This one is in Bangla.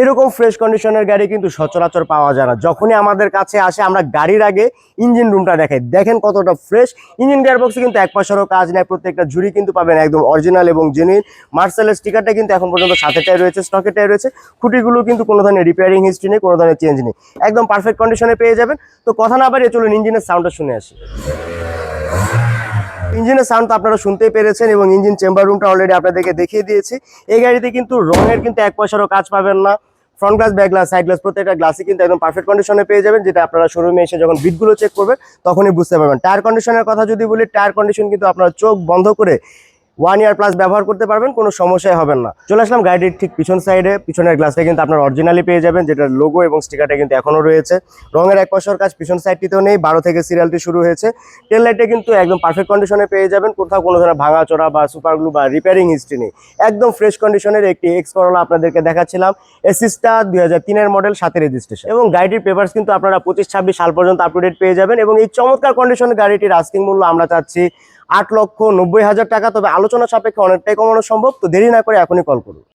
এরকম ফ্রেশ কন্ডিশনের গাড়ি কিন্তু সচরাচর পাওয়া যায় না। যখনই আমাদের কাছে আসে আমরা গাড়ির আগে ইঞ্জিন রুমটা দেখাই, দেখেন কতটা ফ্রেশ। ইঞ্জিন গিয়ারবক্সে কিন্তু এক পয়সারও কাজ নেই, প্রত্যেকটা ঝুড়ি কিন্তু পাবেন একদম অরিজিনাল এবং জেনুইন। মার্সেলের স্টিকারটা কিন্তু এখন পর্যন্ত সাথেটাই রয়েছে, স্টকেটাই রয়েছে। খুঁটিগুলো কিন্তু কোনো ধরনের রিপেয়ারিং হিস্ট্রি নেই, কোনো ধরনের চেঞ্জ নেই, একদম পারফেক্ট কন্ডিশনে পেয়ে যাবেন। তো কথা না বাড়িয়ে চলুন ইঞ্জিনের সাউন্ডটা শুনে আসি। ইঞ্জিনের সাউন্ড তো আপনারা শুনতেই পেরেছেন এবং ইঞ্জিন চেম্বার রুমটা অলরেডি আপনাদেরকে দেখিয়ে দিয়েছি। এই গাড়িতে কিন্তু রঙের কিন্তু এক পয়সারও কাজ পাবেন না। Front glass, back glass, side glass প্রত্যেকটা গ্লাসই কিন্তু একদম পারফেক্ট কন্ডিশনে পেয়ে যাবেন, যেটা আপনারা শোরুমে এসে যখন বিটগুলো চেক করবেন তখনই বুঝতে পারবেন। টায়ার কন্ডিশনের কথা যদি বলি, টায়ার কন্ডিশন কিন্তু আপনারা চোখ বন্ধ করে 1 ইয়ার প্লাস ব্যবহার করতে পারবেন, কোনো সমস্যাই হবে না। চলে আসলাম গাড়ির ঠিক পিছন সাইডে। পিছনের গ্লাসটা কিন্তু আপনার অরিজিনালি পেয়ে যাবেন, যেটার লোগো এবং স্টিকারটা কিন্তু এখনো রয়েছে। রঙের এক পয়সার কাজ পিছন সাইডটিতেও নেই, 12 থেকে সিরিয়ালটি শুরু হয়েছে। টেল লাইটে কিন্তু একদম পারফেক্ট কন্ডিশনে পেয়ে যাবেন, কোথাও কোনো ধরনের ভাঙাচোরা বা সুপার গ্লু বা রিপেয়ারিং হিস্ট্রি নেই। একদম ফ্রেশ কন্ডিশনের একটি এক্স করোলা আপনাদেরকে দেখাচ্ছিলাম। এসিসটা 2003-এর মডেল, সাথে রেজিস্ট্রেশন, এবং গাড়িটির পেপারস কিন্তু আপনারা 25-26 সাল পর্যন্ত আপ টু ডেট পেয়ে যাবেন। এবং এই চমৎকার কন্ডিশনের গাড়িটির আস্কিং মূল্য আমরা চাচ্ছি 8,90,000 টাকা। তবে আলোচনা সাপেক্ষে অনেকটাই কমানো সম্ভব। তো দেরি না করে এখনই কল করুন।